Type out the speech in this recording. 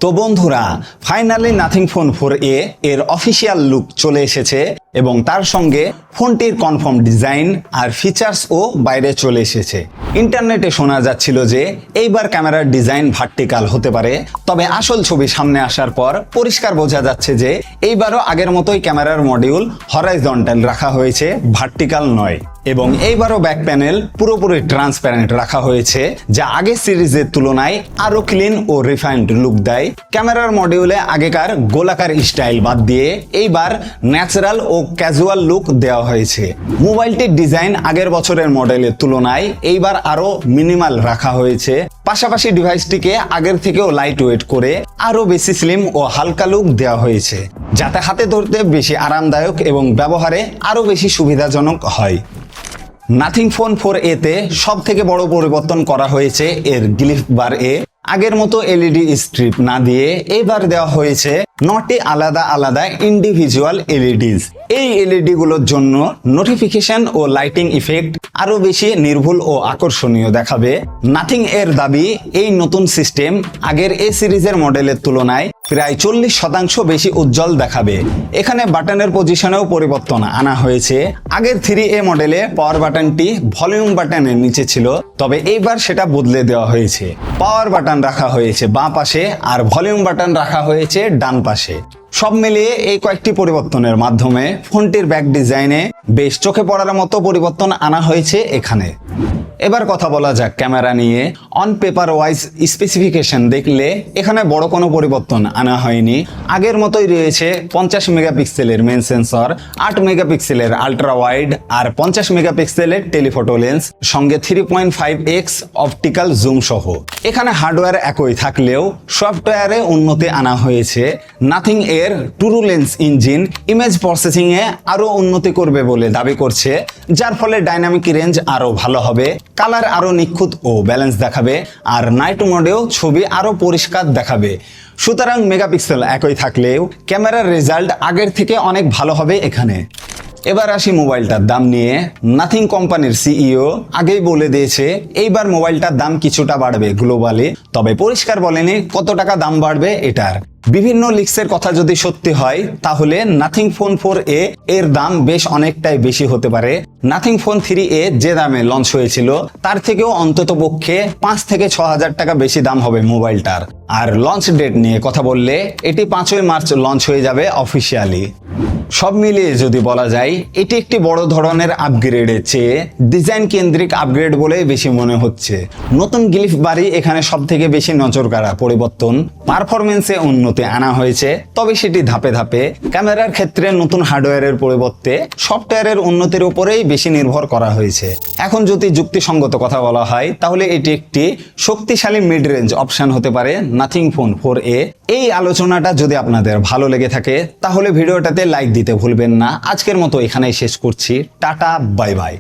তো বন্ধুরা, finally nothing phone 4a এর অফিসিয়াল লুক চলে এসেছে এবং তার সঙ্গে ফোনটির কনফার্ম ডিজাইন আর ফিচার্সও বাইরে চলে এসেছে। ইন্টারনেটে শোনা যাচ্ছিল যে এইবার ক্যামেরার ডিজাইন ভার্টিক্যাল হতে পারে, তবে আসল ছবি সামনে আসার পর পরিষ্কার বোঝা যাচ্ছে যে এইবারও আগের মতোই ক্যামেরার মডিউল হরাইজন্টাল রাখা হয়েছে, ভার্টিক্যাল নয়। এবং এইবারও ব্যাক প্যানেল পুরোপুরি ট্রান্সপ্যারেন্ট রাখা হয়েছে, যা আগের সিরিজের তুলনায় আরো ক্লিন ও রিফাইন্ড লুক দেয়। ক্যামেরার মডিউলে আগেকার গোলাকার স্টাইল বাদ দিয়ে এইবার ন্যাচারাল ও ক্যাজুয়াল লুক দেওয়া হয়েছে। মোবাইলটির ডিজাইন আগের বছরের মডেলের তুলনায় এইবার আরো মিনিমাল রাখা হয়েছে। পাশাপাশি ডিভাইসটিকে আগের থেকেও লাইট ওয়েট করে আরো বেশি স্লিম ও হালকা লুক দেওয়া হয়েছে, যাতে হাতে ধরতে বেশি আরামদায়ক এবং ব্যবহারে আরো বেশি সুবিধাজনক হয়। নাথিং ফোন 4a তে সব থেকে বড় পরিবর্তন করা হয়েছে এর গ্লিফ বার এ। আগের মতো এলইডি স্ট্রিপ না দিয়ে এবার দেওয়া হয়েছে 9টি আলাদা আলাদা ইন্ডিভিজুয়াল এলইডিস। এই এলইডি গুলোর জন্য নোটিফিকেশন ও লাইটিং ইফেক্ট আরো বেশি নির্ভুল ও আকর্ষণীয় দেখাবে। নাথিং এর দাবি, এই নতুন সিস্টেম আগের এ সিরিজের মডেলের তুলনায় প্রায় 40% বেশি উজ্জ্বল দেখাবে। এখানে বাটনের পজিশনেও পরিবর্তন আনা হয়েছে। আগের 3a মডেলে পাওয়ার বাটনটি ভলিউম বাটনের নিচে ছিল, তবে এইবার সেটা বদলে দেওয়া হয়েছে। পাওয়ার বাটন রাখা হয়েছে বাঁ পাশে আর ভলিউম বাটন রাখা হয়েছে ডান পাশে। সব মিলিয়ে এই কয়েকটি পরিবর্তনের মাধ্যমে ফোনটির ব্যাক ডিজাইনে বেশ চোখে পড়ার মতো পরিবর্তন আনা হয়েছে এখানে। এবার কথা বলা যাক ক্যামেরা নিয়ে। অন পেপার ওয়াইজ স্পেসিফিকেশন দেখলে এখানে বড় কোনো পরিবর্তন আনা হয়নি। আগের মতোই রয়েছে 50 মেগাপিক্সেলের মেন সেন্সর, 8 মেগাপিক্সেলের আল্ট্রা ওয়াইড আর 50 মেগাপিক্সেলের টেলিফটো লেন্স, সঙ্গে 3.5x অপটিক্যাল জুম সহ। এখানে হার্ডওয়্যার একই থাকলেও সফটওয়্যারে উন্নতি আনা হয়েছে। নাথিং এর true lens engine image processing এ আরো উন্নতি করবে বলে দাবি করছে, যার ফলে ডাইনামিক রেঞ্জ আরো ভালো হবে, কালার আরো নিখুঁত ও ব্যালেন্স দেখাবে আর নাইট মোডেও ছবি আরো পরিষ্কার দেখাবে। সুতরাং মেগাপিক্সেল একই থাকলেও ক্যামেরার রেজাল্ট আগের থেকে অনেক ভালো হবে এখানে। এবার আসি মোবাইলটার দাম নিয়ে। নাথিং কোম্পানির সিইও আগেই বলে দিয়েছে এইবার মোবাইলটার দাম কিছুটা বাড়বে গ্লোবালি, তবে পরিষ্কার বলেনি কত টাকা দাম বাড়বে এটার। বিভিন্ন লিক্সের কথা যদি সত্যি হয় তাহলে নাথিং ফোন 4a এর দাম বেশ অনেকটাই বেশি হতে পারে। নাথিং ফোন 3a যে দামে লঞ্চ হয়েছিল তার থেকেও অন্তত পক্ষে 5 থেকে 6 হাজার টাকা বেশি দাম হবে মোবাইলটার। আর লঞ্চ ডেট নিয়ে কথা বললে এটি 5ই মার্চ লঞ্চ হয়ে যাবে অফিসিয়ালি। সব মিলিয়ে যদি বলা যায় এটি একটি বড় ধরনের আপগ্রেডের চেয়ে ডিজাইন কেন্দ্রিক আপগ্রেড বলে বেশি মনে হচ্ছে। নতুন গ্লিফ বারই এখানে সব থেকে বেশি নজর কাড়া পরিবর্তন। পারফরমেন্সে উন্নতি আনা হয়েছে, তবে সেটি ধাপে ধাপে। ক্যামেরার ক্ষেত্রে নতুন হার্ডওয়্যারের পরিবর্তে সফটওয়্যারের উন্নতির উপরেই বেশি নির্ভর করা হয়েছে। এখন যদি যুক্তিসঙ্গত কথা বলা হয় তাহলে এটি একটি শক্তিশালী মিড রেঞ্জ অপশন হতে পারে নাথিং ফোন 4a। এই আলোচনাটা যদি আপনাদের ভালো লেগে থাকে তাহলে ভিডিওটাতে লাইক দিতে ভুলবেন না। আজকের মতো এখানেই শেষ করছি। Tata, bye bye.